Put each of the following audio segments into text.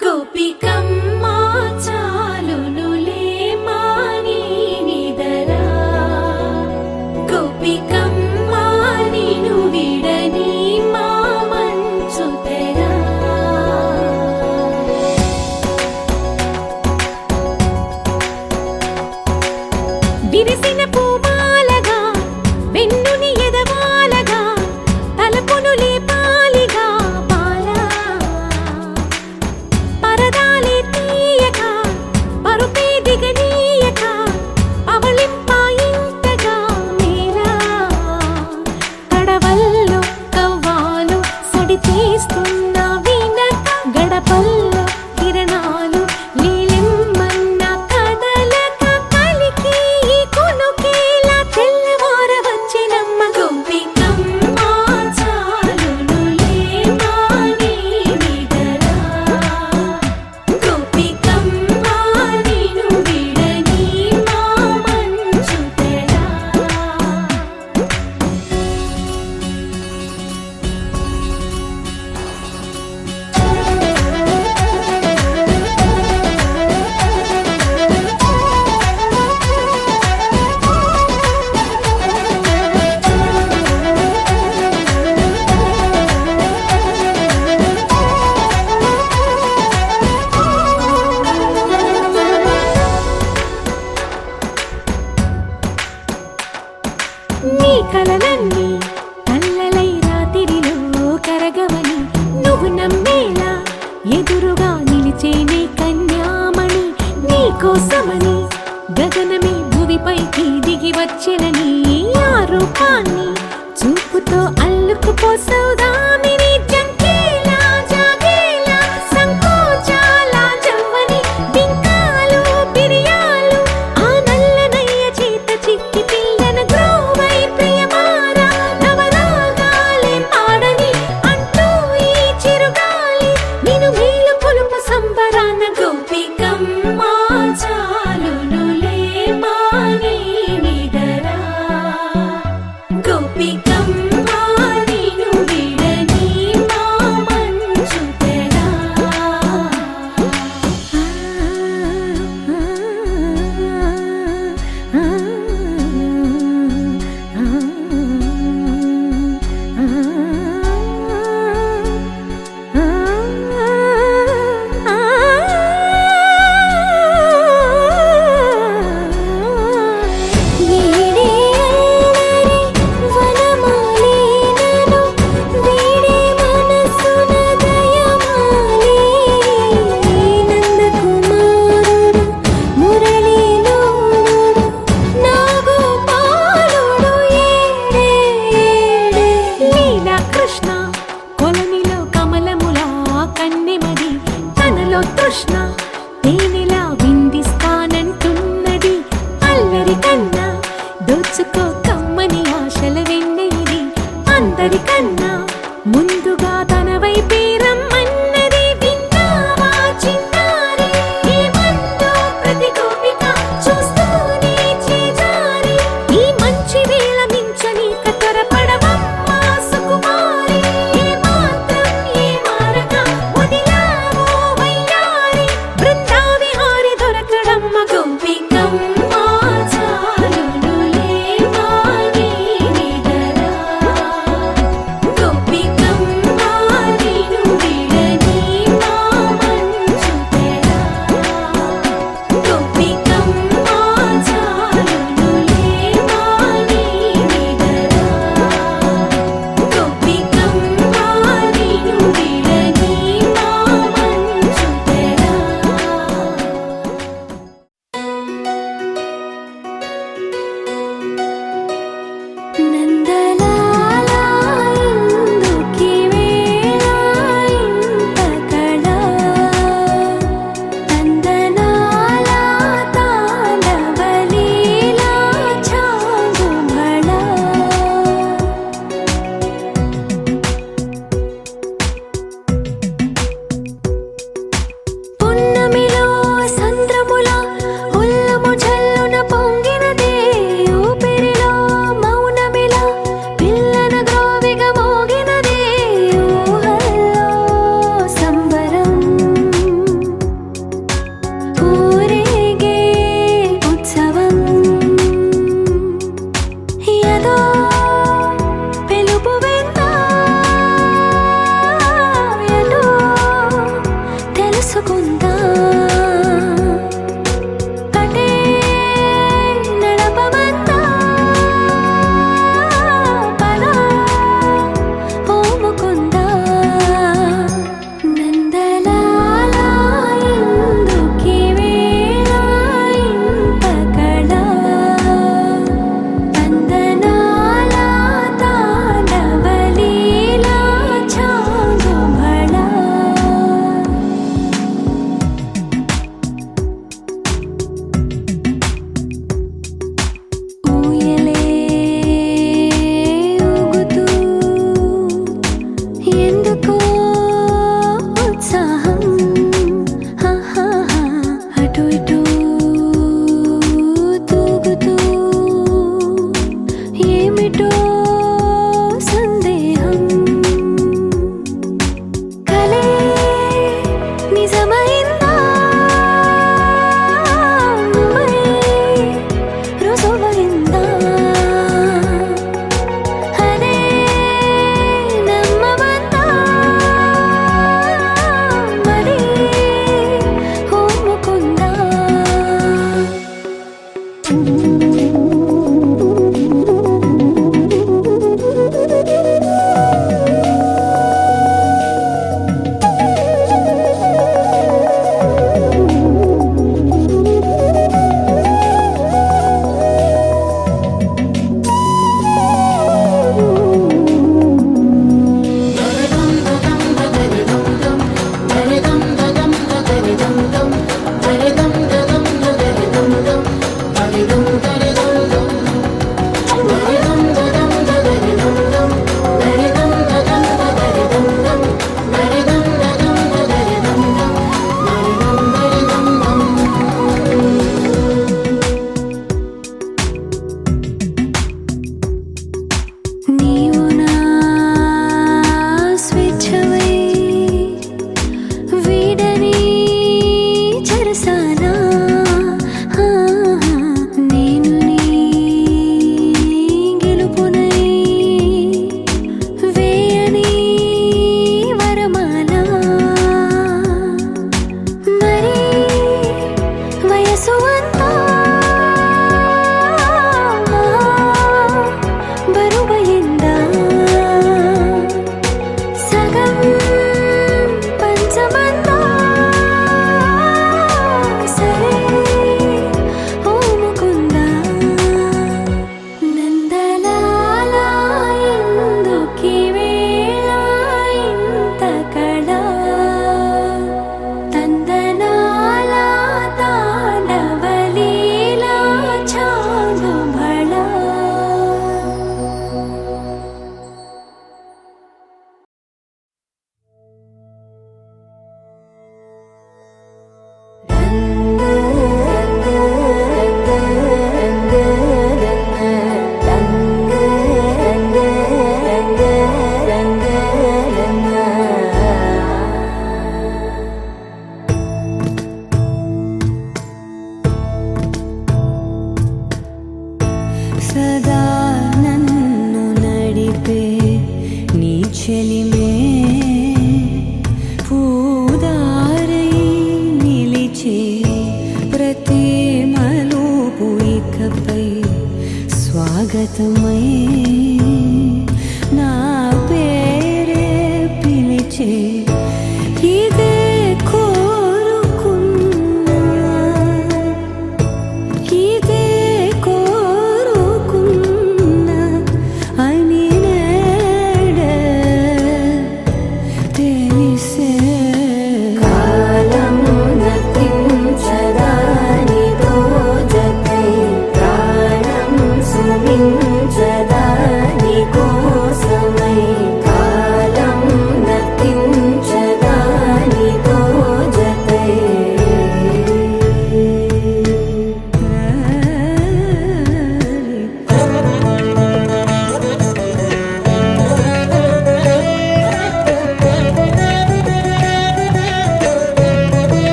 గోపికమ్మా చాలునులే మాని నిదరా గోపికమ్మా నిను విడని మా మంచు తెరా విరిసిన పూమాలగా వెన్నుని ఎదవాలగా తలపును లేపాలిగా బాలా పరదాలే తీయక పరుపే దిగనీయక పవళింపాయింతగా మేరా కడవల్లో కవ్వాలు సడి చేస్తున్న వినక గడపల్లో కిరణాలు నీలిమ్మన్న కదలక కలికి కొనుకేలా తెల్లవార వచ్చినమ్మ గోపికమ్మా చాలునులే మాని నిదరా గోపికమ్మా నిను విడని మా మంచు తెరా నీ కలలన్నీ కల్లలై రాత్రిలో కరగవని నువ్వు నమ్మేలా ఎదురుగా నిలిచేనే కన్యామణి నీ కోసమని గగనమే భువిపైకి దిగి వచ్చెనని ఆ రూపాన్ని చూపుతో అల్లుకుపోసౌదామిని జంకేలా జాగేలా సంకోచాల జవ్వని బింకాలు బిరియాలు ఆ నల్లనయ్య చేత చిక్కి పిల్లన గ్రోవై ప్రియమారా నవరాగాలే పాడని అంటూ ఈ చిరుగాలి నిన్ను మేలు కొలుపు సంబరాన గోపికమ్మా చాలునులే మాని నిదరా గోపికమ్మా నిను విడని మా మంచు తెరా వీడే అల్లరి వనమాలినను వీడే మనసున దయమాలి నందకుమారుడు మురళీలోలుడు నాగోపాలుడు ఏడే లీలా కృష్ణ కొలనిలో కమలములా కన్నెమది తనలో తృష్ణ తేనెలా విందిస్తానంటున్నది అల్లరి కన్నా దోచుకో కమ్మని ఆశల వెన్నెయిది అందరికన్నా ముందుగా తన వైపే రమ్మన్నది విన్నావా చిన్నారి ఏమందో ప్రతి గోపిక చూస్తూనే చేజారి ఈ మంచి వేళ మించని త్వరపడవమ్మా సుకుమారి ఏ మాత్రం ఏ మారక వదిలావో వయ్యారి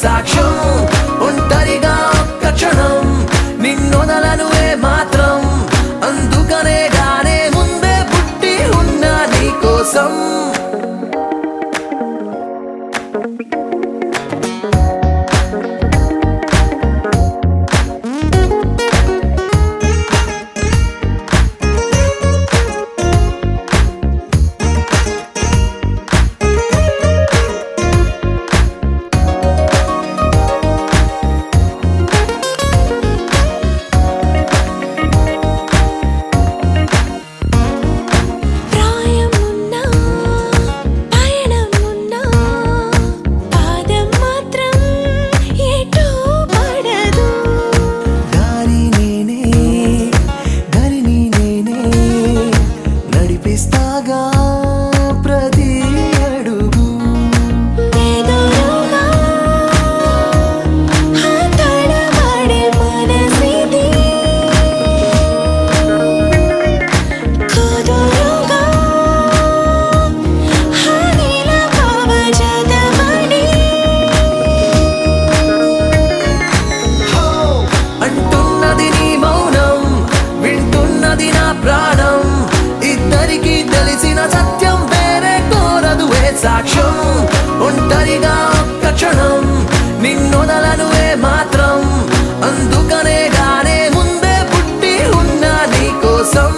సాక్ష్యం ఒంటరిగా ఒక్క క్షణం నిన్నొదలను మాత్రం అందుకనే గానే ముందే పుట్టి ఉన్నా నీ కోసం సాక్ష్యం ఒంటరిగా ఒక్క క్షణం నిన్నొదలను మాత్రం అందుకనే గానే ముందే పుట్టి ఉన్నా నీ కోసం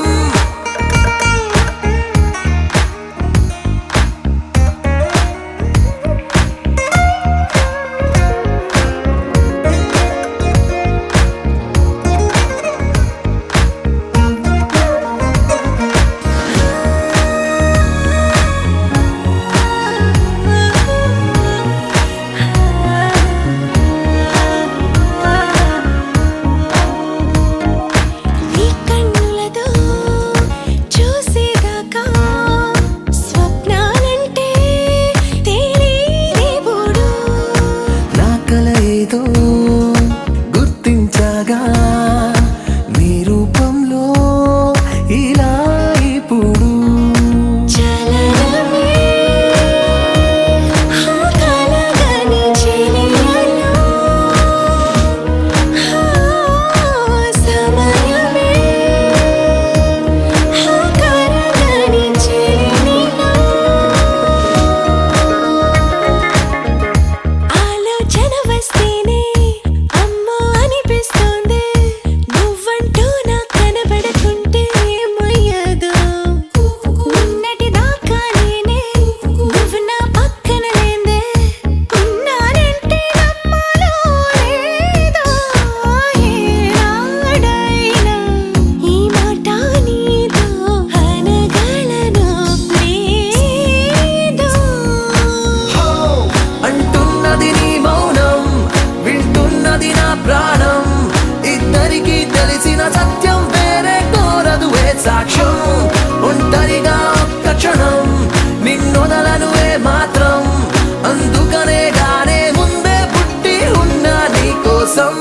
గుర్తించగా నీ రూపంలో ఇలా ఇప్పుడు సత్యం వేరే కోరదు సాక్ష్యం ఒంటరిగా ఒక్క క్షణం నిన్నొదలను మాత్రం అందుకనే గానే ముందే పుట్టి ఉన్నా నీ కోసం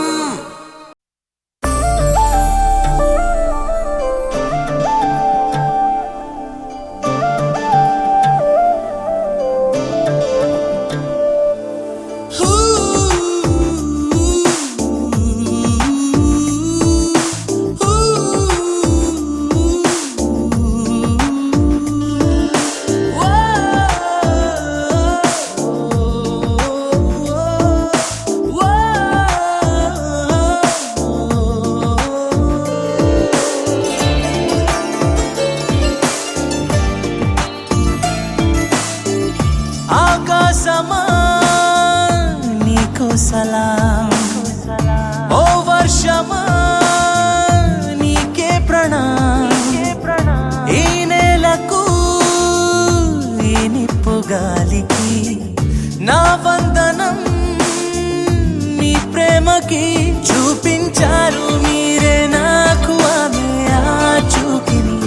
సలాం ఓ వర్షమా నీకే ప్రణామం ఈ నేలకు ఈ నిప్పు గాలికి నా వందనం మీ ప్రేమకి చూపించారు మీరే నాకు ఆమె ఆ చూకిని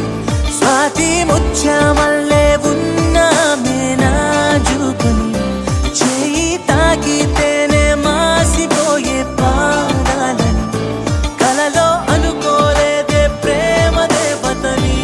స్వాతి ముత్యమల్లే ఉన్నామే నా జూకుని చేయి తాకితేనే మాసిపోయే పాదాలని కలలో అనుకోలేదే ప్రేమ దేవతని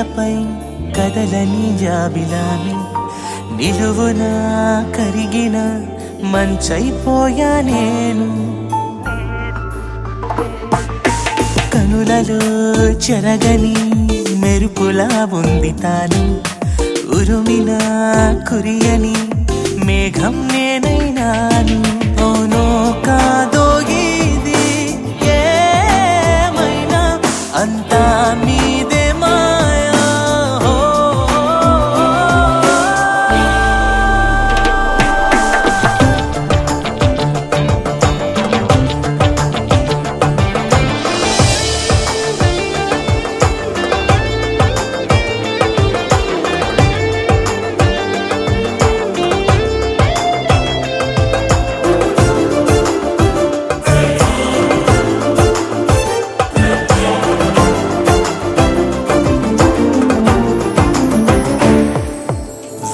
నేలపై కదలని జాబిలాని నిలువున కరిగిన మంచైపోయా నేను కనులలో చెరగని మెరుపులా ఉంది తాను ఉరుమిన కురియని మేఘం నేనైనాను అవునో కాదో ఇది ఏమైనా అంతా మీదే మాయా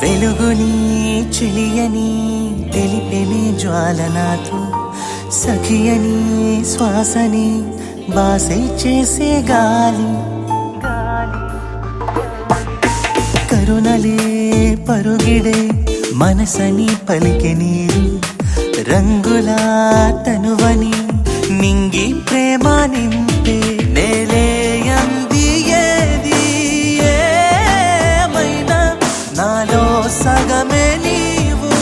వెలుగుని చెలియని తెలిపెని జ్వాలనాథు సఖియని శ్వాసని బాసై చేసే గాలి కరుణలే పరుగిడే మనసని పలికె నీరు రంగుల తనువని నింగి ప్రేమ నింపే నేలే అంది ఏది ఏమైనా నాలో సగమే నీవు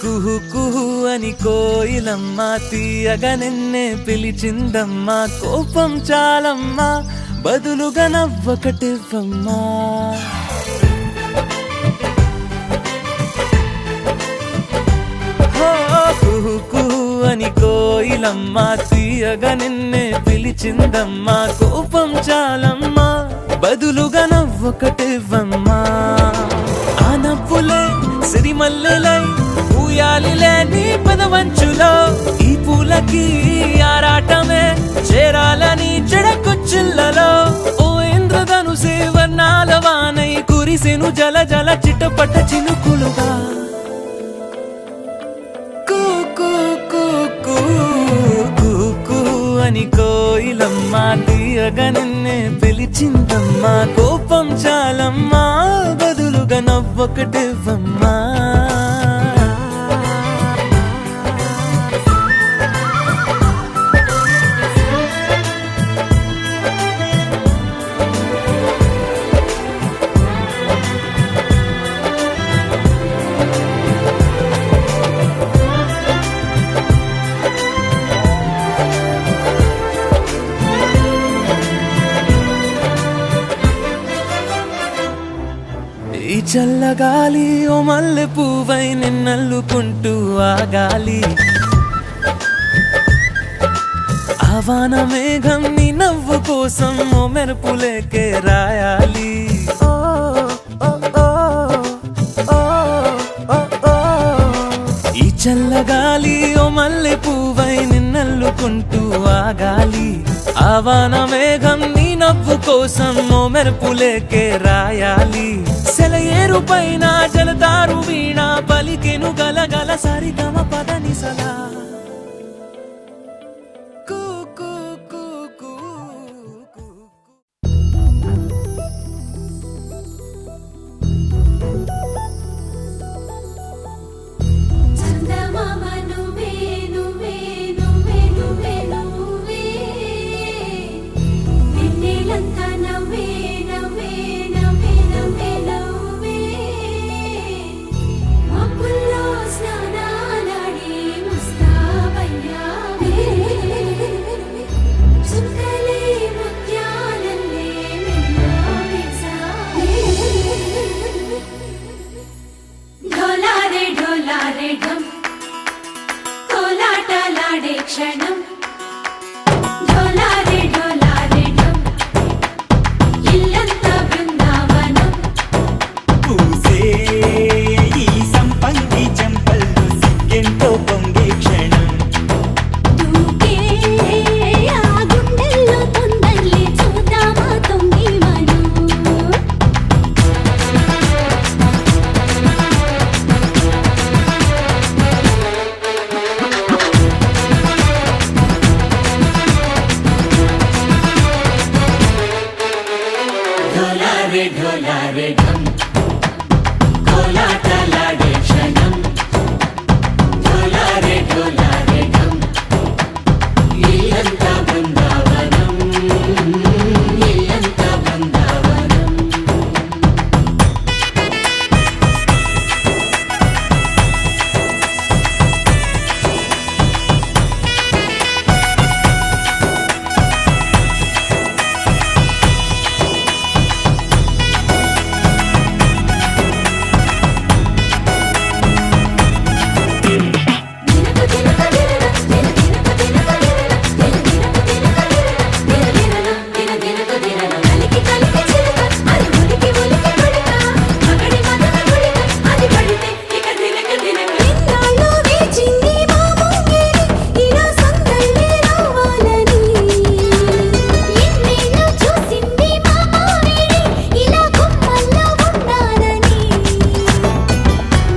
కుహు కుహు అని కోయిలమ్మ తీయగా నిన్నే పిలిచిందమ్మా కోపం చాలమ్మా బదులుగా నవ్వొకటివ్వమ్మా కుహు కుహు అని కోయిలమ్మ తీయగా నిన్నే పిలిచిందమ్మా కోపం చాలమ్మా బదులుగా నవ్వొకటివ్వమ్మా ఆ నవ్వులే సిరిమల్లెలై ఊయాలిలే నీ పదవంచులో ఈ పూలకి ఆరాటమే చేరాలని చెడకొచ్చిల్లలో ఓ ఇంద్రధనుసే వర్ణాల వానై కురిసెను జల జల చిటపట చినుకులుగా కూ కూ కూ కూ కూ కూ అని కోయిలమ్మ తీయగా నిన్నే పిలిచిందమ్మా కోపం చాలమ్మా బదులుగా నవ్వొకటివ్వమ్మా ఈ చల్లగాలి ఓ మల్లె పువ్వై నిన్నల్లుకుంటూ ఆగాలి ఆవాన మేఘం నీ నవ్వు కోసం ఓ మెరుపులేకే రాయాలి ఈ చల్లగాలి ఓ మల్లె పువ్వై నిన్నల్లుకుంటూ ఆగాలి ఆవాన మేఘం నీ నవ్వు కోసం ఓ మెరుపులేకే రాయాలి సెలయేరు పైన జలతారు వీణ పలికెను గలగల సరిగమ పదనిసలా కూ కూ కూ కూ కూ. చందమామ నువ్వే నువ్వే నువ్వే నువ్వే నువ్వే వెన్నెలంతా నవ్వే నవ్వే నవ్వే నవ్వే నవ్వే క్షణం ఢోలారే ఢోలారే ఢం ఇల్లంతా బృందావనం పూసే ఈ సంపంగి చెంపల్లో సిగ్గెంతో పొంగే క్షణం దూకే ఆ గుండెల్లో తొందరలే చూద్దామా తొంగి మనం ఢోలారే ఢోలారే ఢం కోలాటలాడే క్షణం ఢోలారే ఢోలారే ఢం ఇల్లంతా బృందావనం ఇల్లంతా బృందావనం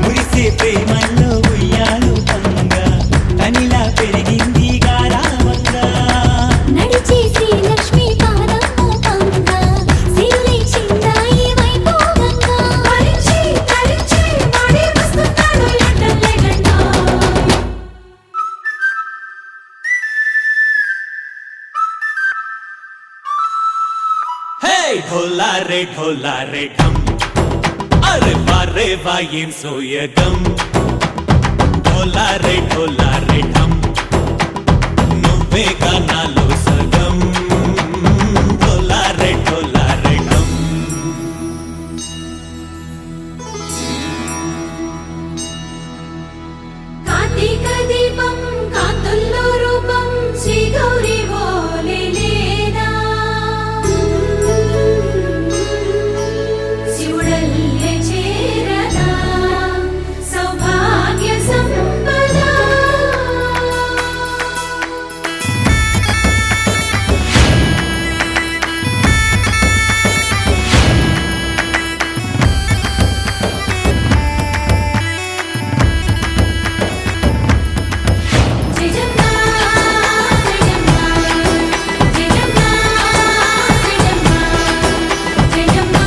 మురిసే ప్రేమల్లో ఉయ్యాలు పంగా తనిలా పెరిగింది గారావంగా నడిచే శ్రీలక్ష్మి పాదము పంగా సిరులే చిందాయి వైభోగంగా హరించి హరించి వాడే వస్తున్నాడు ఎండలే గంట హే ఢోలారే ఢోలారే ఢం అరే వారే వాయేం సోయగం ఢోలారే ఢోలారే ఢం నువ్వే గానాలో సగం ఢోలారే ఢోలారే ఢం కార్తీక దీపం కాంతుల్లో రూపం శ్రీ గౌరీ ఓలే లేదా శివుడల్లే చేరదా సౌభాగ్య సంపద జయజమ్మా జయజమ్మా జయజమ్మా జయజమ్మా జయజమ్మా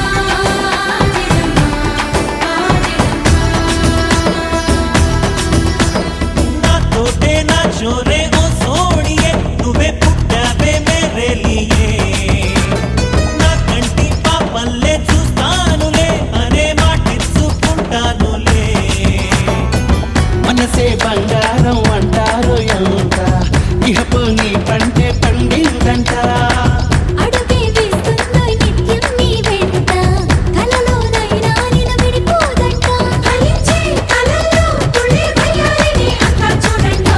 నా తోటే నా చోరే ఓ సోణియే నువ్వే పుట్టావే మేరే లియే నా కంటి పాపల్లే చూస్తానులే అనే మాటిచ్చుకుంటానులే మనసే బంగారం అంటారు ఎంత ఇహపు నీ పంటే పండిందంట అడుగే వేస్తుందో నిత్యం నీ వెంట కలలోనైనా నిన్ను విడిపోదంట ఫలించే కలల్లో తుళ్ళి వయ్యారిని అంతా చూడంట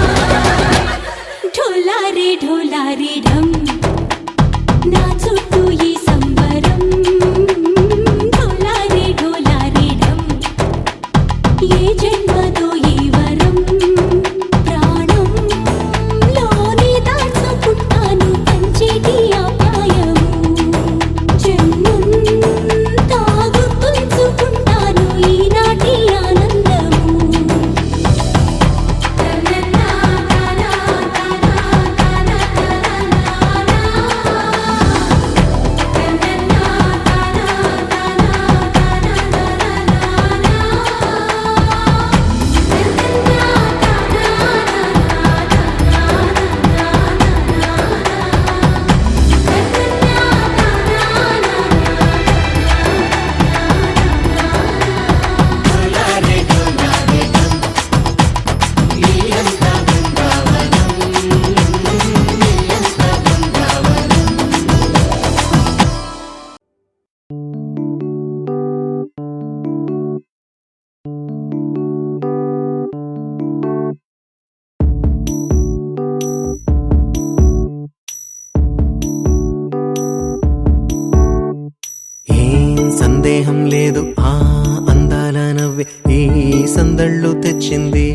నవ్వే ఈ సందళ్ళు తెచ్చింది.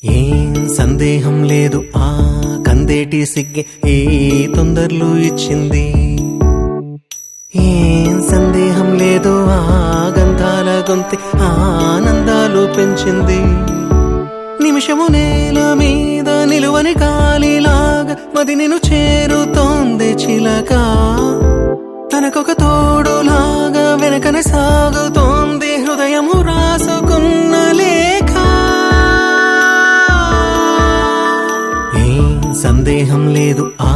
ఏం సందేహం లేదు ఆ కందేటి సిగ్గే ఈ తొందరలు ఇచ్చింది. ఏం సందేహం లేదు ఆ గంధాల గొంతె ఆనందాలు పెంచింది. నిమిషము నేల మీద నిలువని గాలిలాగా మది నిన్ను చేరుతోంది చిలక. తనకొక తోడులాగా వెనకనే సాగుతోంది హృదయము రాసుకున్న లేఖ. ఏం సందేహం లేదు ఆ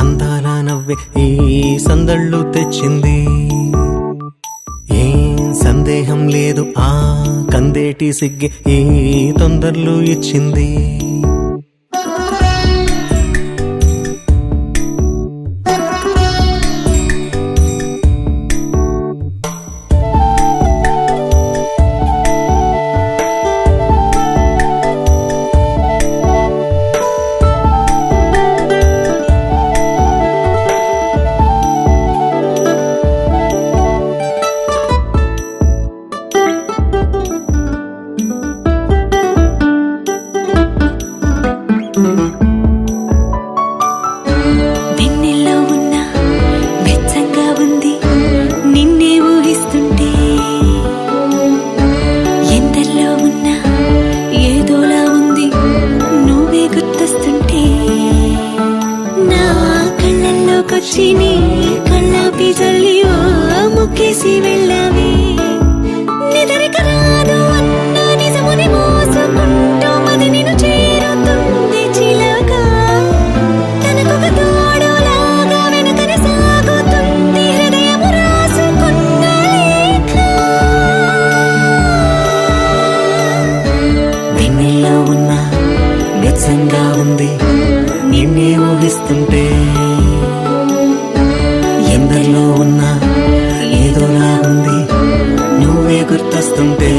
అందాల నవ్వే ఈ సందళ్ళు తెచ్చింది. ఏం సందేహం లేదు ఆ కందేటి సిగ్గే ఈ తొందరలు ఇచ్చింది. వెన్నెల్లో ఉన్న వెచ్చంగా ఉంది నిన్నే ఊహిస్తుంటే. ఎందల్లో ఉన్న ఏదోలా ఉంది నువ్వే గుర్తొస్తుంటే. నా కళ్ళల్లోకొచ్చి నీ కళ్ళాపి జల్లి ఓ ముక్కేసి వెళ్ళావే. నిదరిక రాదు అన్న నిజముని మోసుకుంటూ మది నిన్ను చేరుతుంది చిలక. తనకొక తోడులాగా వెనకనే సాగుతుంది హృదయము రాసుకున్న లేఖ. వెన్నెల్లో ఉన్న వెచ్చంగా ఉంది నిన్నే ఊహిస్తుంటే. ఎందరిలో ఉన్న ఏదోలా ఉంది నువ్వే గుర్తొస్తుంటే.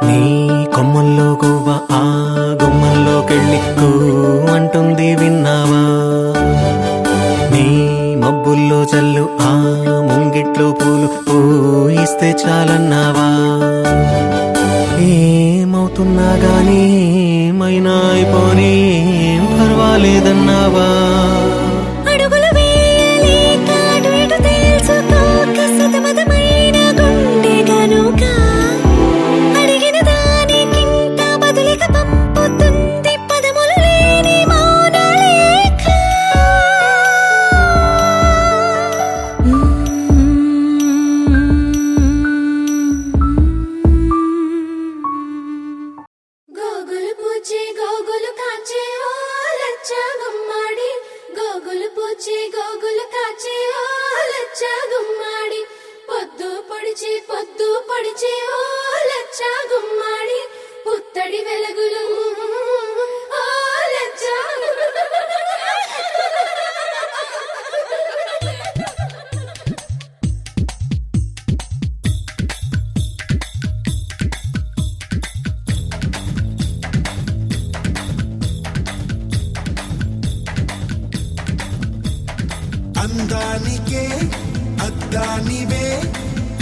నీ కొమ్మల్లో గువ్వ ఆ గుమ్మల్లోకెళ్ళి కూ అంటుంది విన్నావా. నీ మబ్బుల్లో చల్లు ఆ ముంగిట్లో పూలు పూయిస్తే చాలన్నావా. ఏమవుతున్నా గానీ ఏమైనా అయిపోనీ ఏం పర్వాలేదన్నావా. అడుగులు వేయలేక అటు ఇటు తేల్చుకోక సతమతమైన గుండె గనుక అడిగిన దానికింత బదులిక పంపుతుంది పదములు లేని మౌన లేఖ. గోగులు పూచే గోగులు కాచే ఓ లచ్చ గుమ్మాడి. గోగులు పూచే గోగులు కాచే ఓ లచ్చ గుమ్మాడి. పొద్దు పొడిచే ఓ లచ్చ గుమ్మాడి. పుత్తడి వెలుగులు ఓ లచ్చ. అందానికే అద్దానివే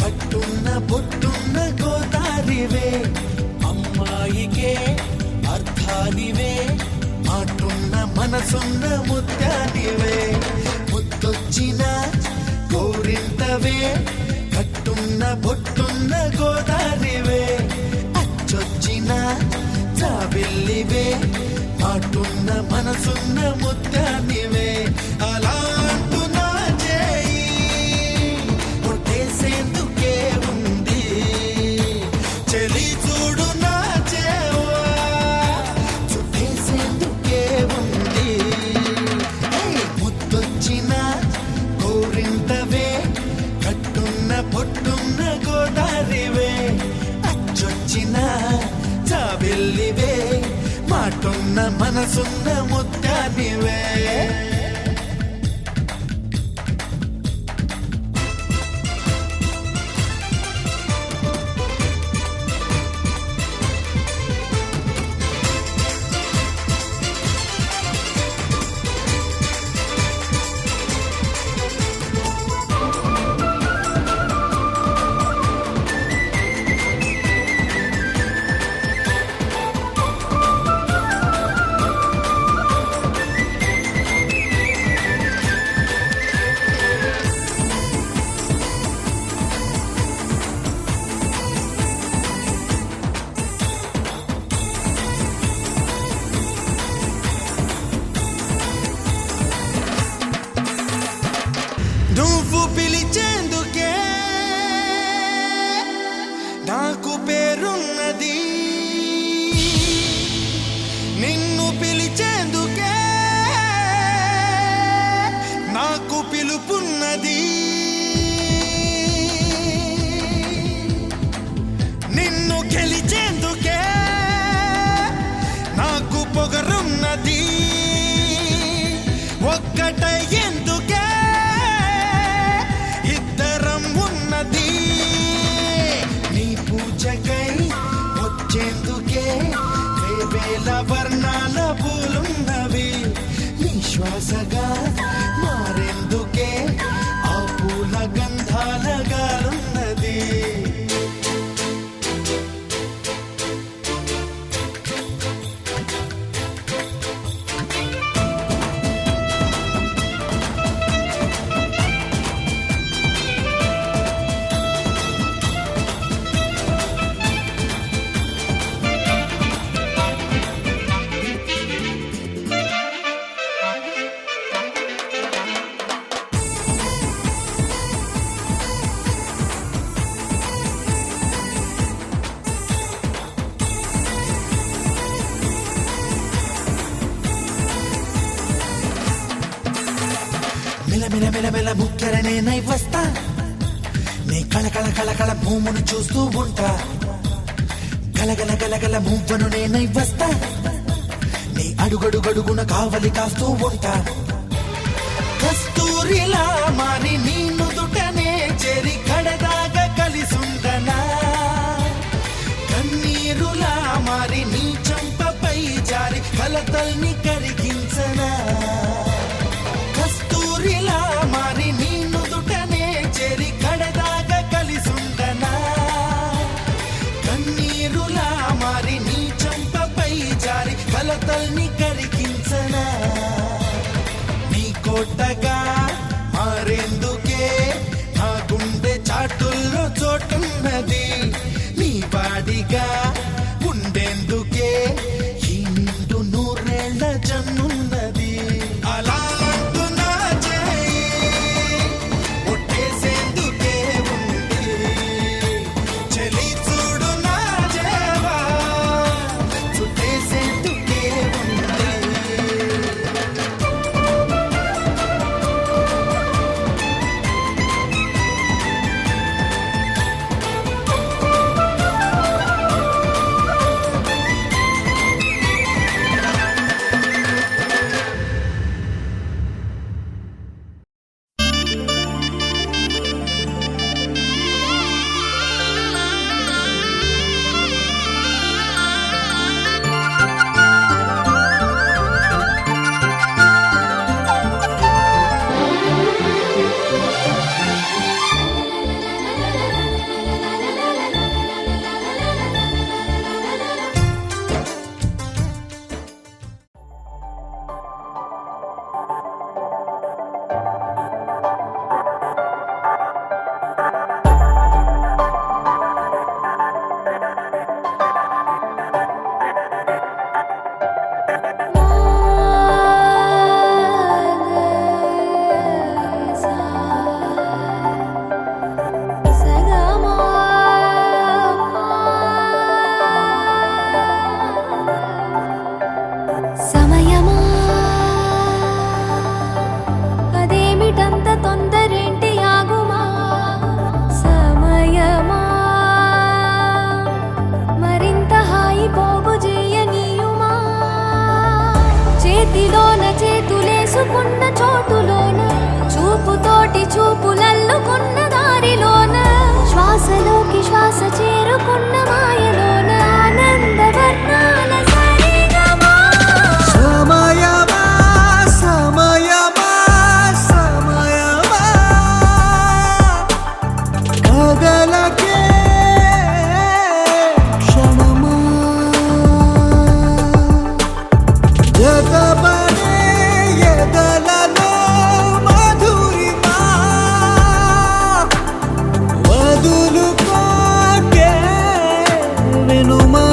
కట్టున్న బొట్టున్న గోదారివే. అమ్మాయికే అర్థానివే మాటున్న మనసున్న ముత్యానివే. ముద్దొచ్చిన గోరింతవే కట్టున్న బొట్టున్న గోదారివే. అచ్చొచ్చిన జాబిల్లివే మాటున్న మనసున్న ముత్యానివే. అలా అంటున్నా చేయి కొట్టేసేందుకే ఉంది చెలి చూడు నా చేవా చుట్టేసేందుకే ఉంది. ముద్దొచ్చిన గోరింతవే కట్టున్న పొట్టున్న గోదారివే. అచ్చొచ్చిన జాబిల్లివే మాటున్న మనసున్న ముత్యానివే. శ్వాసగా మారేందుకే ఆ పూల గంధాల గాలున్నది. మెల మెల మెల ముక్కెరనే నై వస్తా, నీ కళకళ కళకళ భూమును చూస్తూ ఉంటా. గలగల గలగల మువ్వను నేనై వస్తా, నీ అడుగడుగడుగున కావలి కాస్తూ ఉంటా. కస్తూరిలా మారి నీ నుదుటనే చెరి కడదాగా కలిసుండనా, కన్నీరులా మారి నీ చంపపై జారి కలతల్ని కరిగించనా. కస్తూరిలా మారి నీ నుదుటనే చెరి కడదాగా కలిసుండనా, కన్నీరులా మారి నీ చంపపై జారి కలతల్ని కరిగించనా. నీ కోటగా మారేందుకే నా గుండె చాటుల్లో చోటున్నది. నీ వాడిగా ఉండేందుకే ఈ నిండు నూరేళ్ల జన్మున్నది. అలా అంటున్నా చేయి ఒట్టేసేందుకే ఉంది, చెలి చూడు నా జేవా చుట్టేసేందుకే ఉంది. చేతిలోన చేతులేసుకున్న చోటులోన, చూపుతోటి చూపులల్లుకున్న దారిలోన, శ్వాసలోకి శ్వాస చేరుకున్న మాయలోన, ఆనందవర్ణాల సరిగమా. సమయమా సమయమా సమయమా కదలకే క్షణమా, జగబడే ఎదలలో మధురిమా, వదులుకోకే వినుమా.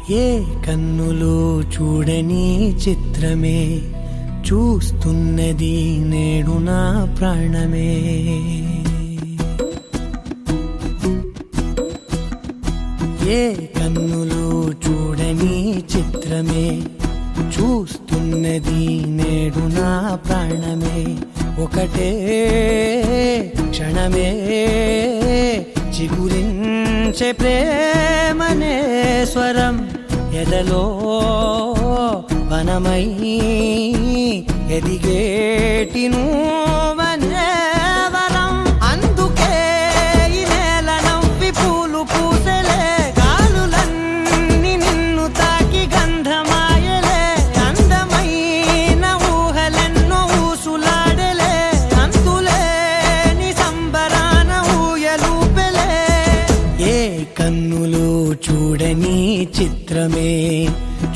ఏ కన్నులు చూడని చిత్రమే చూస్తున్నది నేడు నా ప్రాణమే. ఏ కన్నులు చూడని చిత్రమే చూస్తున్నది నేడు నా ప్రాణమే. ఒకటే క్షణమే చిగురించే ప్రేమనే స్వరం ఎదలో వనమై ఎదిగేటి నువ్వనే వరం. అందుకే ఈ నేల నవ్వి పూలు పూసెలే, గాలులన్నీ నిన్ను తాకి గంధమాయలే. అందమైన ఊహలెన్నో ఊసులాడలే, అంతులేని సంబరాన ఊయలూపెలే. ఏ కన్నులు చూడని చిత్రమే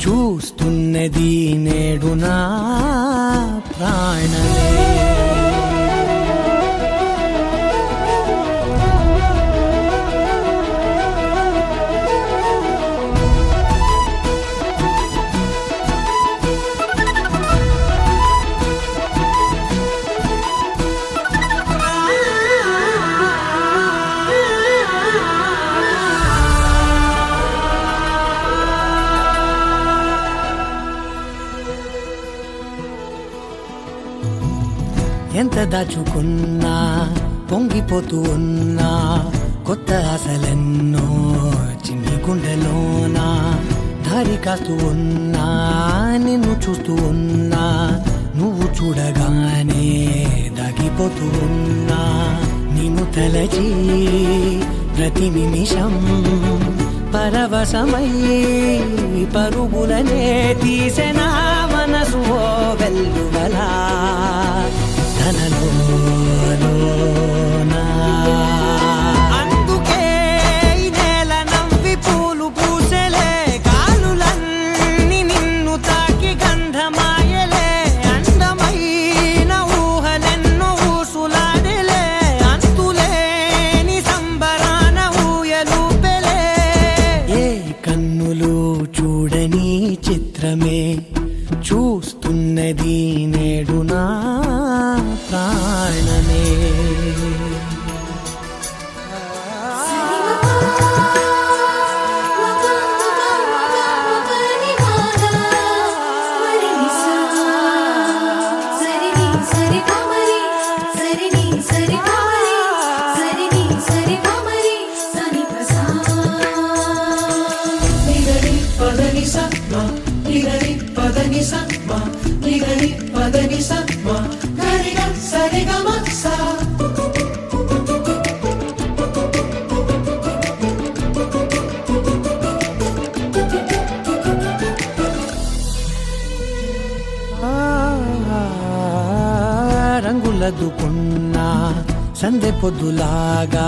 చూస్తున్నది నేడు నా ప్రాణమే. ఎంత దాచుకున్నా పొంగిపోతూ ఉన్నా, కొత్త ఆశలెన్నో చిన్ని గుండెలోనా. దారి కాస్తూ ఉన్నా, నిన్ను చూస్తూ ఉన్నా, నువ్వు చూడగానే దాగిపోతూ ఉన్నా. నిన్ను తలచి ప్రతి నిమిషం పరవశమై పరుగులనే తీసెనా మనసు ఓ వెల్లువలా. అందుకే ఈ నేల నవ్వి పూలు పూసెలే, గాలులన్నీ నిన్ను తాకి గంధమాయలే. అందమైన ఊహలెన్నో ఊసులాడలే, అంతులేని సంబరాన ఊయలూపెలే. ఏ కన్నులు చూడని చిత్రమే చూస్తున్నది నేడు నా ప్రాణమే. రంగులదుకున్నా సందె పొద్దులాగా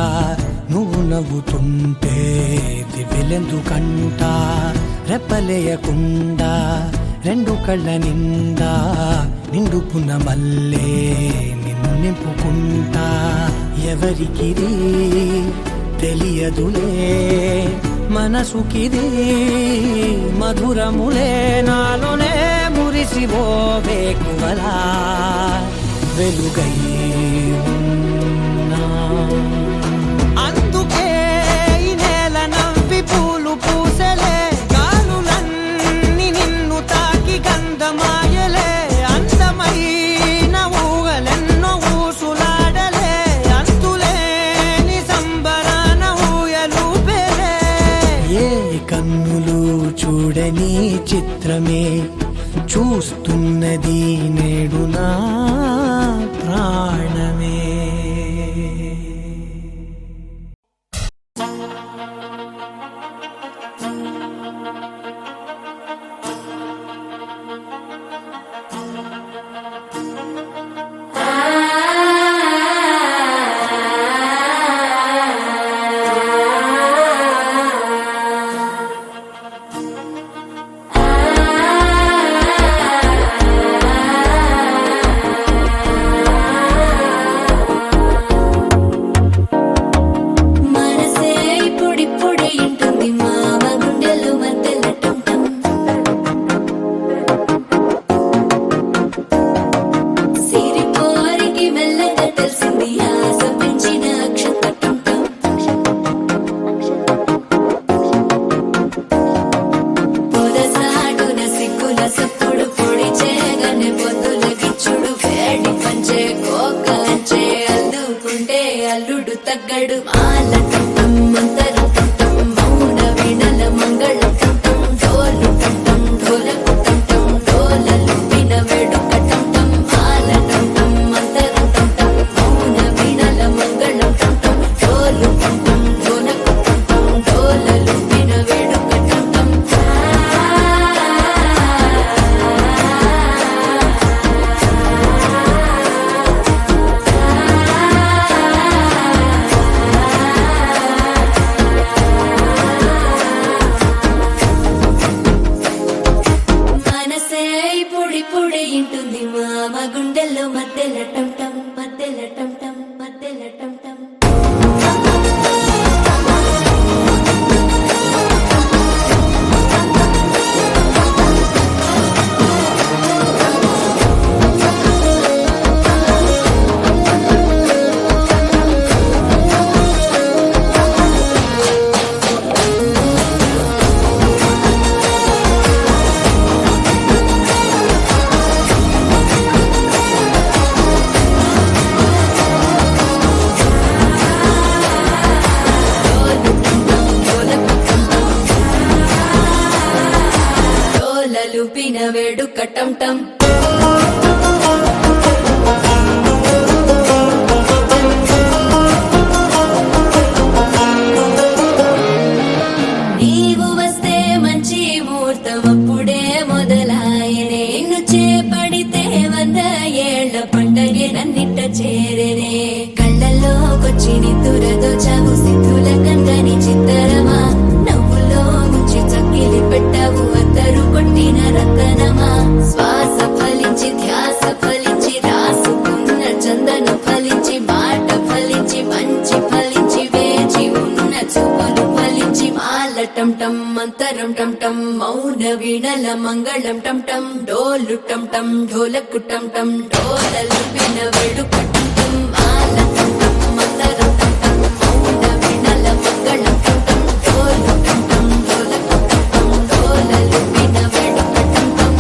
నువ్వు నవ్వుతుంటే దివ్వెలెందుకంట. రెప్పలేయకుండా రెండు కళ్ళ నిండా నిండుకున్న మల్లే నిన్ను నింపుకుంటా. ఎవరికిది తెలియదులే మనసుకిది మధురములే, నాలోనే మురిసివో వేకువలా వెలుగై ఉన్నా. అందుకే ఈ నేల నవ్వి పూలు పూసెలే, గాలులన్నీ నిన్ను తాకి గంధమాయలే. అందమైన ఊహలెన్నో ఊసులాడలే, అంతులేని సంబరాన ఊయలూపెలే. ఏ కన్నులు చూడని చిత్రమే చూస్తున్నది నేడు నా ప్రాణమే. అల్లుడు తగ్గడు మాల టం మంతరం టం మౌన వీణల మంగళం టం డోలు టం ఢోలకు టం డోలలు విన వేడుక టం మాల టం మంతరం టం మౌన వీణల మంగళం టం డోలు టం ఢోలకు టం డోలలు విన వేడుక టం మనసే పొడి పొడి ఇంటుంది మామ గుండెల్లో మధ్యల టం టం మధ్యల టం టం మధ్యల టం టం డోలలు పిన వేడుక టం టం నీవు వస్తే మంచి ముహూర్తం అప్పుడే మొదలాయనే నిన్ను చేపడితే 100 ఏళ్ల పండగే నన్నిట్ట చేరేనే కళ్ళల్లోకొచ్చి నిద్దురదోచావు సిద్ధుల కందని చిత్తరమా నవ్వులో ముంచి చక్కిలి పెట్టావు అద్దరు కొట్టిన రతనమా శ్వాస ఫలించి ధ్యాస ఫలించి రాసుకున్న చందను ఫలించి మాట ఫలించి మంచి ఫలించి వేచి ఉన్న చూపులు ఫలించి మాల టం టం మంతరం టం టం మౌన వీణల మంగళం టం టం డోలు టం టం ఢోలకు టం టం డోలలు విన వేడుక టం టం మాల టం టం మంతరం టం టం మౌన వీణల మంగళం టం టం డోలు టం టం ఢోలకు టం టం డోలలు విన వేడుక టం టం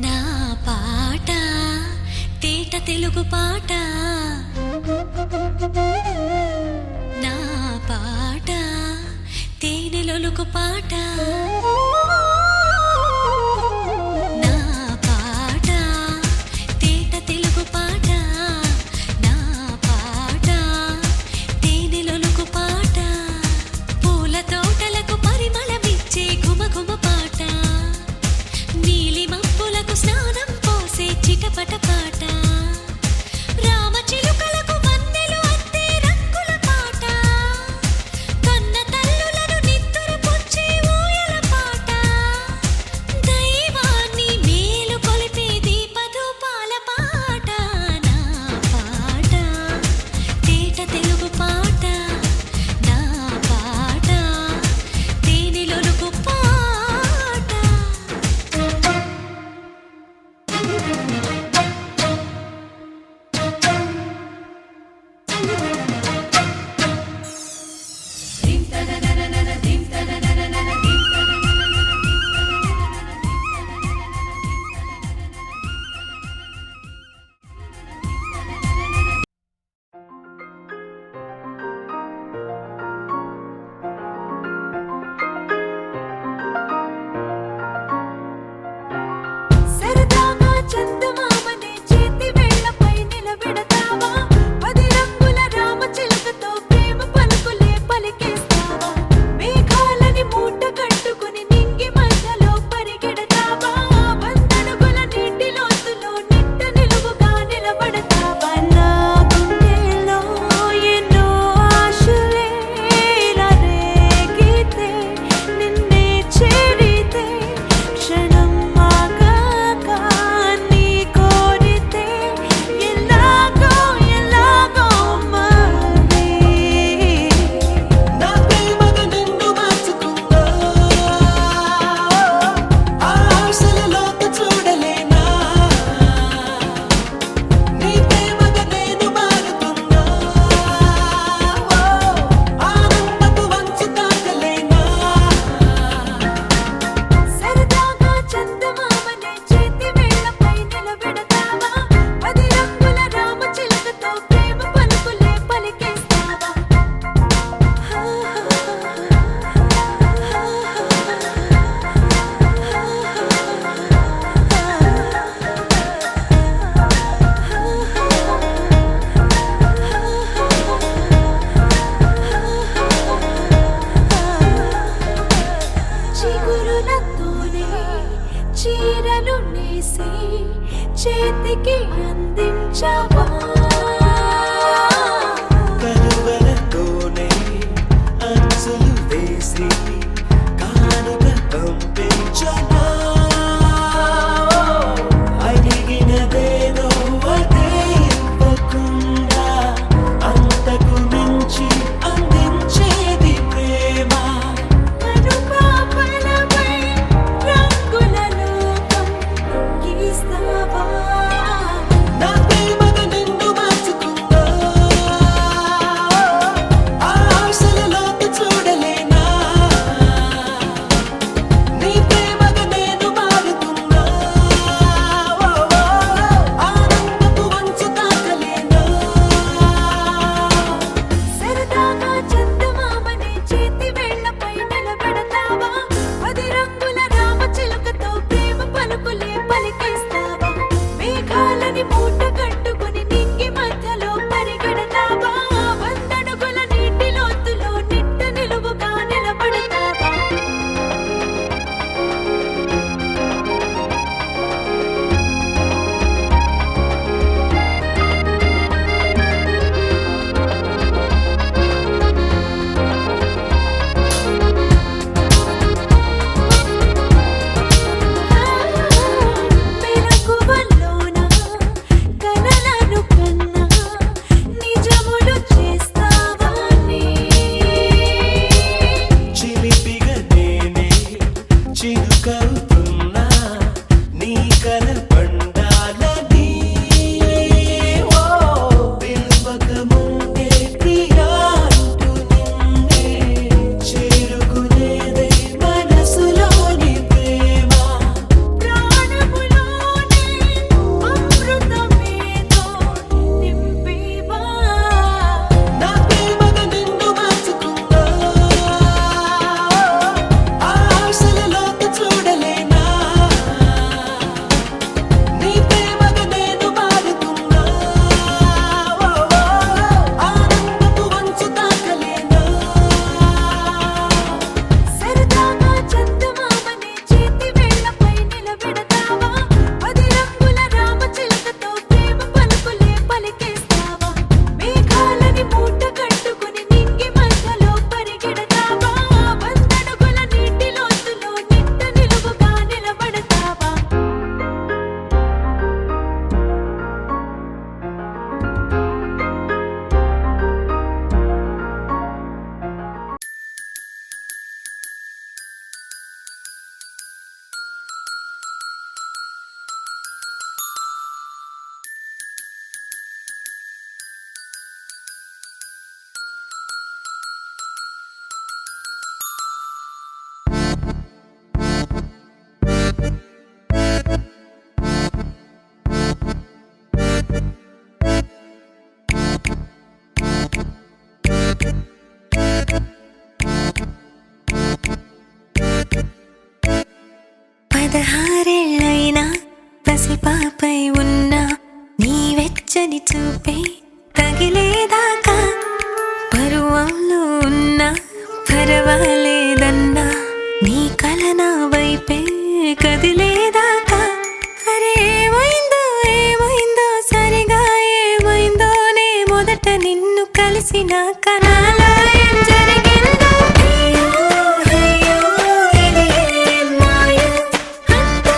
నా పాట తేట తెలుగు పాట నా పాట తేనెలొలుకు పాట నా పాట తేట తెలుగు పాట నా పాట తేనెలొలుకు పాట పూల తోటలకు పరిమళమిచ్చే ఘుమఘుమ పాట నీలి మబ్బులకు స్నానం పోసే చిటపట పాట రామచిలుకలకు వన్నెలు అద్దే రంగుల పాట కన్న తల్లులను నిద్దుర పుచ్చే ఊయల పాట దైవాన్ని మేలు కొలిపే దీపధూపాల పాట నా పాట తేట తెలుగు పాట నా పాట తేనెలొలుకు పాట సరదాగా చందమా చేతికి అందించవా కలువలతోనే అంచులు వేసి కానుక పంపించనా అడిగినదేదో అదే ఇవ్వకుండా అంతకు మించి అందించేది ప్రేమ కనుపాపలపై రంగుల లోకం గీస్తావా నా ప్రేమగా నిన్ను మార్చుకుందా ఆశలలోకి చూడలేనా నీ ప్రేమగా నేను మారుతున్నా ఆనందపు వంచు తాకలేనా సరదాగా చందమామని చేతి వేళ్లపై నిలబెడతావా 10 రంగుల రామచిలుకతో ప్రేమ పలుకులే పలికేస్తావా మేఘాలని మూట కట్టుకుని నింగి మధ్యలో పరిగెడతావా 100 అడుగుల నీటి లోతులో నిట్ట నిలువుగా నిలబడతావా మెలకువలోన కలలను కన్నా నిజములు చేస్తావా నీ చిలిపిగా నేనే చిరుకవుతున్నా నీ కల పండాలని పిలువక ముందే ప్రియా అంటూ నిన్నే చేరుకునేదే మనసులోని ప్రేమ ప్రాణములోనే అమృతమేదో నింపేవా నా ప్రేమగా నిన్ను మార్చుకుందా ఆశలలోకి చూడలేనా నీ ప్రేమగా నేను మారుతున్నా ఆనందపు వంచు తాకలేనా సరదాగా చందమామని చేతి వేళ్లపై నిలబెడతావా 10 రంగుల రామచిలుకతో ప్రేమ పలుకులే పలికేస్తావా మేఘాలని మూట కట్టుకుని నింగి మధ్యలో పరిగెడతావా 100 అడుగుల నీటి లోతులో నిట్ట నిలువుగా నిలబడతావా పదహారేళ్ళైనా పసిపాపై ఉన్నా నీ వెచ్చని చూపే తగిలేదాకా పరువంలో ఉన్నా పర్వాలేదన్నా నీ కల నా వైపే కదిలేదాకా అరే ఏమైందో సరిగా ఏమైందోనే మొదట నిన్ను కలిసినాక నాలో ఏం జరిగిందో అయ్యో అయ్యో ఇది ఏం మాయో అంతా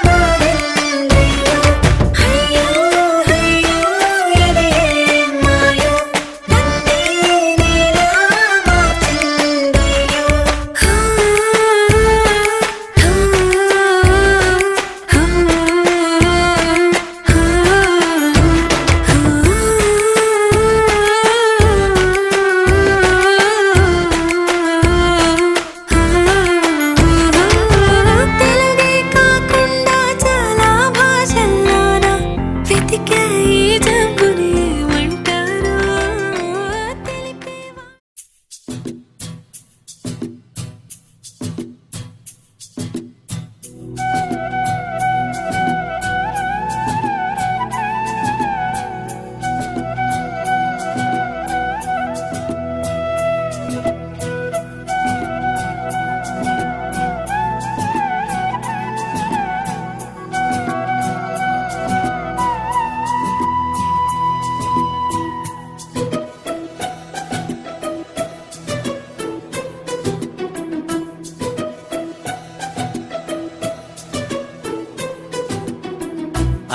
మారిందయ్యో అయ్యో అయ్యో ఇది ఏం మాయో నన్నే నీలా మార్చిందయ్యో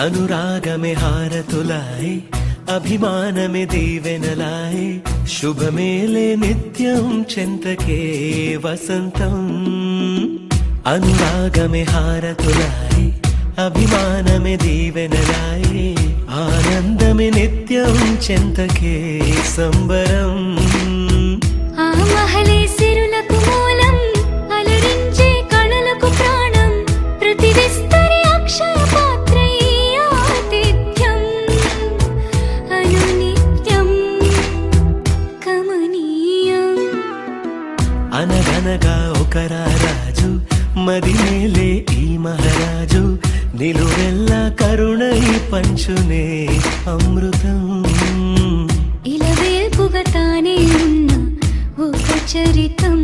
అనురాగమే హారతులాయ్ అభిమానమే దీవెనలాయ్ శుభమేలే నిత్యం చెంతకే వసంతం అనురాగమే హారతులాయ్ అభిమానమే దీవెనలాయ్ ఆనందమే నిత్యం చెంతకే సంబరం ఆ మహలే సిరులకు మూలం అలరించే కళలకు ప్రాణం ప్రతి విస్తరి అక్షయ పాత్రై ఆతిథ్యం అనునిత్యం కమనీయం అనగనగా ఒక రాజు మదిమేలే ఈ మహారాజు నిలువెల్లా కరుణై పంచునే అమృతం ఇలా వేల్పుగా తానే ఉన్న ఒక చరితం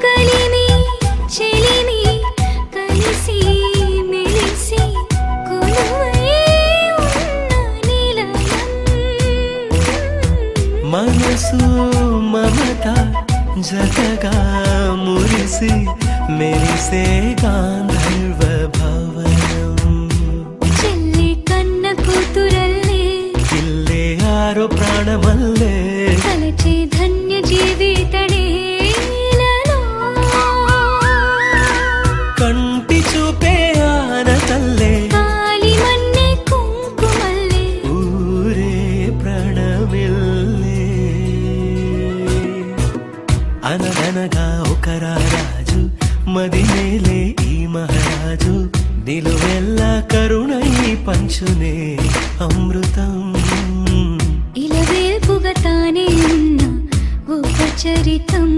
కలిమి చెలిమి కలిసి మెలిసి కొలువై ఉన్న నిలయం మనసు మమత జతగా మురిసి మెరిసే గాంధర్వ భవనం చెల్లి కన్న కూతురల్లే ఇల్లే ఆరో ప్రాణమల్లే తలచే ధన్య జీవితడేలలో కంటి చూపే ఆనతల్లే కాలి మన్నే కుంకుమల్లే ఊరే ప్రాణమిల్లే అనగనగా ఒక రాజు మదిమేలే ఈ మహారాజు నిలువెల్లా కరుణై పంచునే అమృతం ఇలా వేల్పుగా తానే ఉన్న ఒక చరితం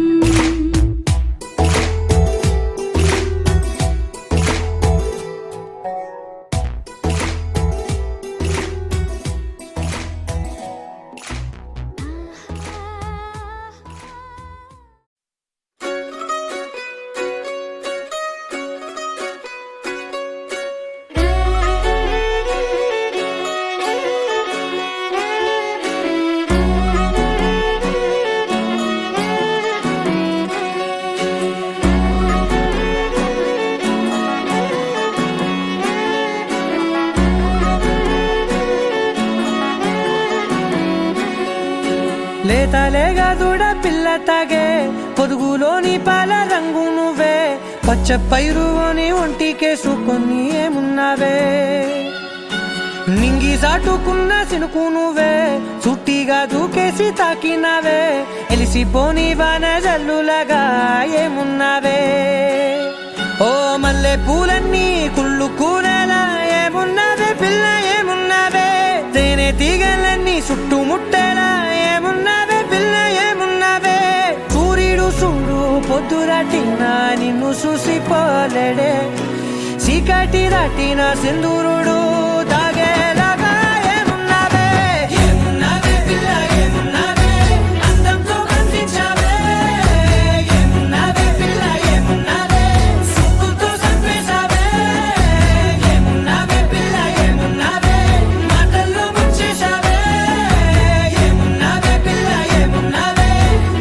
లేతలేగా దూడ పిల్ల తాగే పొదుగులోని పాల రంగు నువ్వే పచ్చ పైరుని ఒంటికేసుకొని ఏమున్నావే నింగి సాటుకున్న సినుకు నువ్వే చుట్టిగా దూకేసి తాకినావే ఎలిసిపోని వాన జల్లులగా ఏమున్నావే ఓ మల్లె పూలన్నీ కుళ్ళు కూరేలా ఏమున్నావే పిల్ల ఏమున్నావే తేనె తీగలన్నీ చుట్టుముట్టేలా ఏమున్నావే పిల్ల ఏమున్నావే సూర్యుడు చూడు పొద్దురాటిన నిన్ను చూసిపోలేడే చీకటి దాటిన సింధూరుడు తాగేలాగా ఏమున్నావే ఏమున్నావే పిల్ల ఏమున్నావే అందంతో కనిపించావే ఏమున్నావే పిల్ల ఏమున్నావే సుక్కుతో చంపేశావే ఏమున్నావే పిల్ల ఏమున్నావే మాటల్లో ముంచేశావే ఏమున్నావే పిల్ల ఏమున్నావే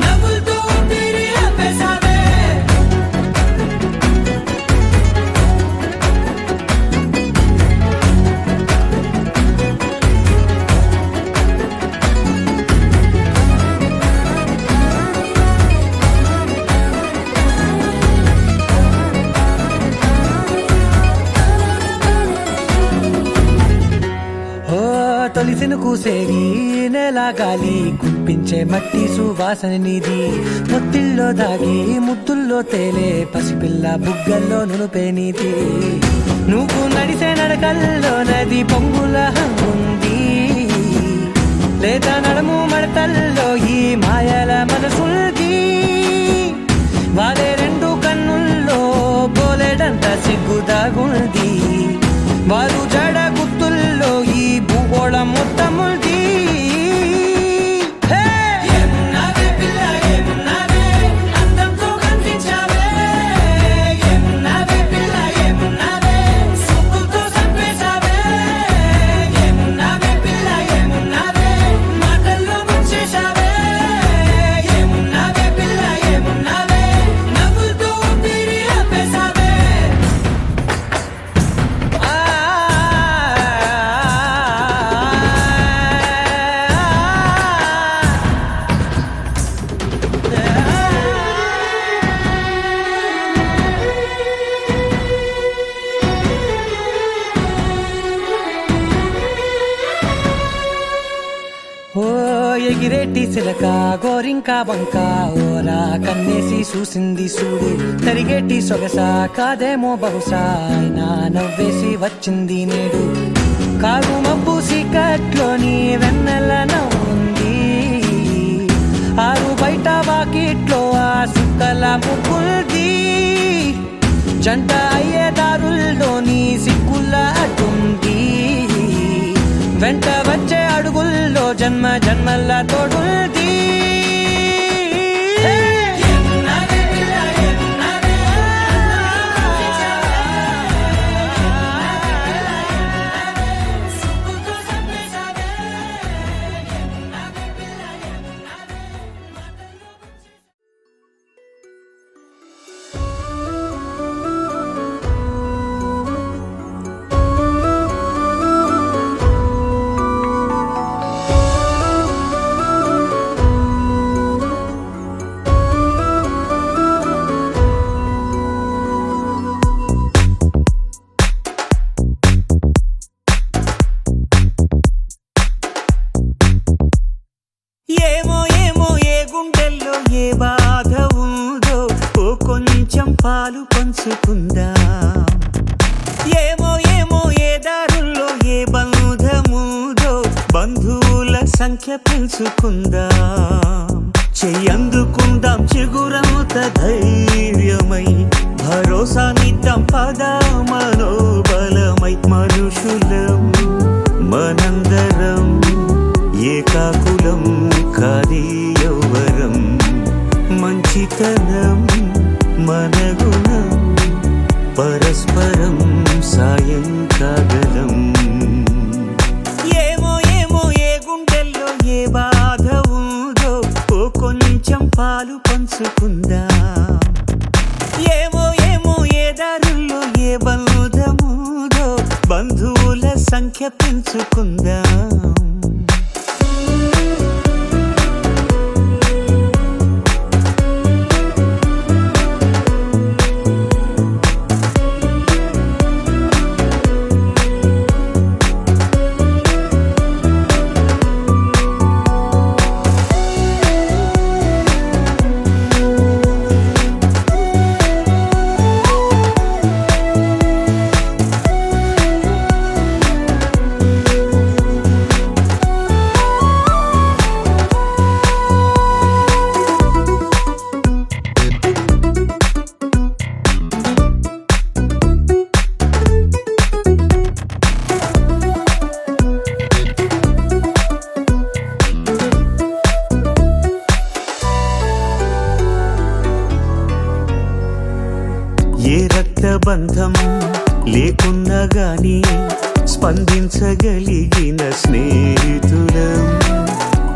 నవ్వులతో ఊపిరి ఆపేశావే తొలిసిన కూసేరి నెల గాలి కుప్పించే మట్టి సువాసన నీది ముత్తిల్లో దాగి ముత్తుల్లో తేలే పసిపిల్ల బుగ్గల్లో నునుపే నీది నువ్వు నడిసే నడకల్లో నది పొంగుల హంగుంది లేత నడుము మడతల్లో ఈ మాయల మనసు చిలక గోరింకా బంక ఓరా కన్నేసి చూసింది చూడు తరిగేటి సొగస కాదేమో బహుశా అయినా నవ్వేసి వచ్చింది నేడు కారు మబ్బు సీకట్లోని వెన్నెల నవ్వుంది ఆరు బయట వాకిట్లో ఆ సుక్కల ముగ్గుల్ది జంట అయ్యే దారుల్లోని సిక్కుల అడ్డుంది వెంట వచ్చే అడుగుల్లో జన్మ జన్మల తోడుల్ది ఏమో ఏమో ఏ గుండెల్లో ఏ బాధ ఉందో ఓ కొంచెం పాలు పంచుకుందాం ఏమో ఏమో ఏ దారుల్లో ఏ బంధముదో బంధువుల సంఖ్య పెంచుకుందాం చెయ్యందుకుందాం చిగురంత ధైర్యమై భరోసానిద్దాం పద మనోబలమై మనుషులం మనందరం ఏకాకులం కాది యౌవరం మంచితనం మన గుణం పరస్పరం సాయం కాగలం ఏమో ఏమో ఏ గుండెల్లో ఏ బాధ ఉందో ఓ కొంచెం పాలు పంచుకుందాం ఏమో ఏమో ఏ దారుల్లో ఏ బంధముదో బంధువుల సంఖ్య పెంచుకుందాం ఏ రక్తబంధం లేకున్నా గాని స్పందించగలిగిన స్నేహితులం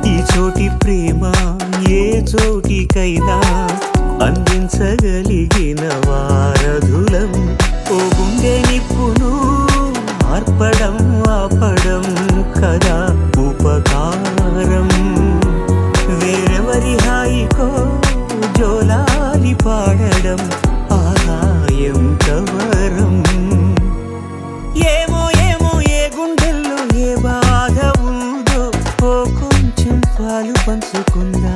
ఈ చోటి ప్రేమ ఏ చోటికైనా అందించగలిగిన వారధులం ఓ గుండె నిప్పును ఆర్పడం ఆపడం కదా ఉపకారం వేరెవరి హాయికో జోలాలి పాడడం ఆదాయం కవరం ఏమో ఏమో ఏ గుండెల్లో ఏ బాధ ఉందో ఓ కొంచెం పాలు పంచుకుందా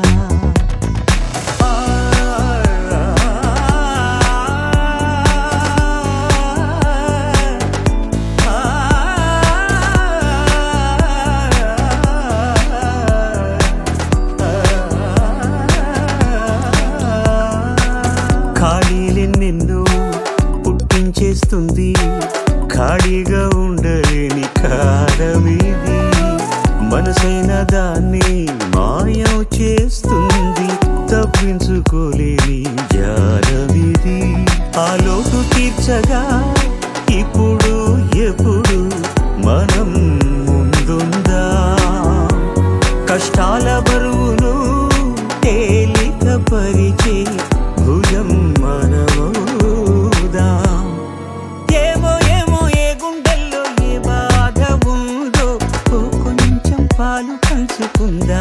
ఖాళీలెన్నెన్నో పుట్టించేస్తుంది ఖాళీగా ఉండలేని కాలమిది మనసైన దాన్ని మాయం చేస్తుంది తప్పించుకోలేని జాలమిది ఆ లోటు తీర్చగా ఇప్పుడు ఎప్పుడు మనం ముందుందా కష్టాల బరువును తేలిక పరిచే భుజం మనమోదా ఏమో ఏమో ఏ గుండెల్లో ఏ బాధ ఉందో ఓ కొంచెం పాలు పంచుకుందా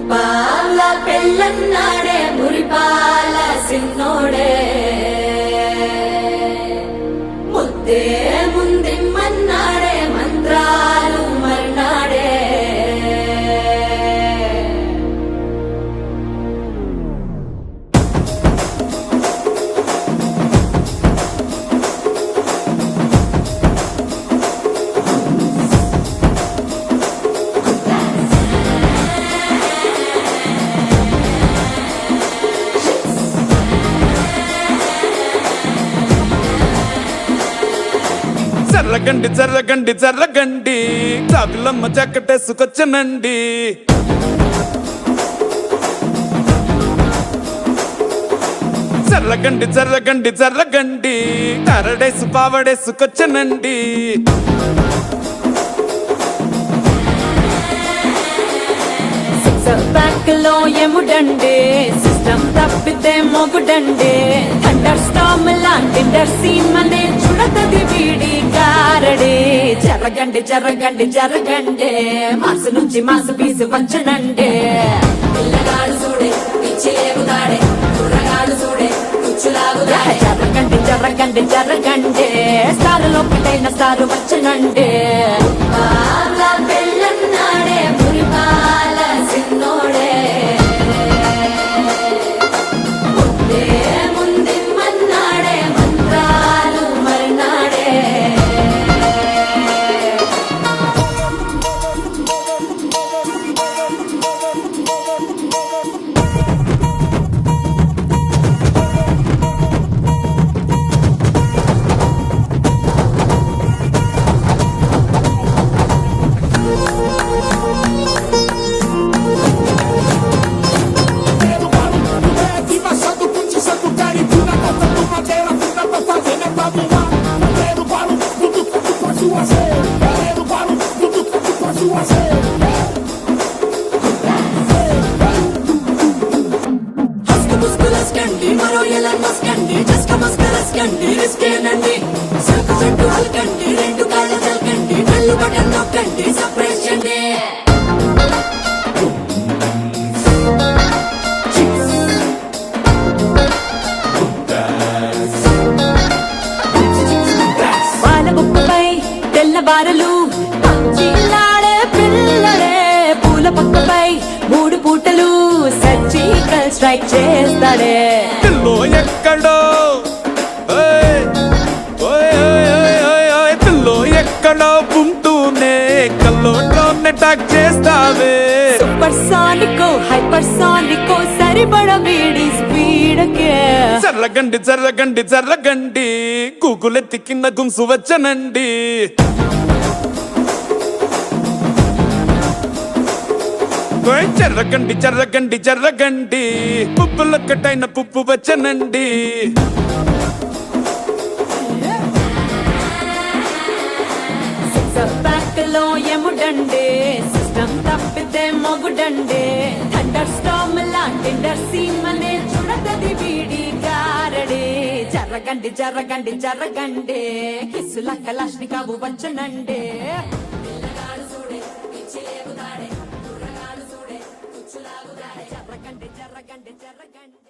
ముప్పాల పెళ్ళన్నాడే మురిపాల సిన్నోడే ముద్దే ముందిమ్మన్నాడే మంత్రాలు మర్నాడే జర్రగండి జర్రగండి జర్రగండి చాకులమ్మ చక్కటేసుకొచ్చనండి జర్రగండి జర్రగండి జర్రగండి కరడేసు పావడేసుకొచ్చనండి బ్యాక్ లో ఎముడండే సిస్టమ్ తప్పితే మొగుడండే థండర్ స్టామ్ లాంటి సీమనే చుడతది వీడి గారడే జరగండి జరగండి జరగండే మాసు నుంచి మాసు పీసు వచ్చనండే పిల్లగాడు చూడే పిచ్చేగుతాడే కుర్రగాడు చూడే కుచ్చులాగుతాడే జరగండి జరగండి జరగండే స్టారులో ఒకటైన స్టారు వచ్చనండే పెళ్ళన్నాడే మురిపాల సిన్నోడే ముద్దే ముందిమ్మన్నాడే మంత్రాలు మర్నాడే మరో ఎలా మస్కండి జస్క మస్కరస్కండి రిస్కేనండి సరుకు చుట్టూ అల్కండి రెండు కాళ్ళ చల్కండి కళ్ళు బటన్ నొక్కండి సర్ప్రైజ్ చండి వాన బుక్కపై తెల్లవారలు చిల్లాడే పిల్లడే పూల పక్కపై మూడు పూటలు సర్జికల్ స్ట్రైక్ చేస్తాడే పిల్లో ఎక్కడో ఓయ్, ఓయ్, ఓయ్, ఓయ్, ఓయ్, ఓయ్, పిల్లో ఎక్కడో ఉంటూనే కల్లోట్లోనే టాక్ చేస్తావే సూపర్ సానికో హైపర్ సానికో సరిపడ వీడి స్పీడ్కే జర్రగండి జర్రగండి జర్రగండి గూగులెత్తి కింద గుంసు వచ్చనండి ఓయ్ జర్రగండి జర్రగండి జర్రగండి పుప్పులొక్కటైన పుప్పు వచ్చనండి బ్యాక్ లో ఎముడండే సిస్టమ్ తప్పితే మొగుడండే థండర్ స్టామ్ లాంటి సీమనే చుడతది వీడి గారడే జరగండి జరగండి జరగండే కిస్సుల కలాష్ని కావు వచ్చనండే పిల్లగాడు చూడే పిచ్చిలేగుతాడే కుర్రగాడు చూడే కుచ్చులాగుతాడే జరగండి జరగండి జరగండి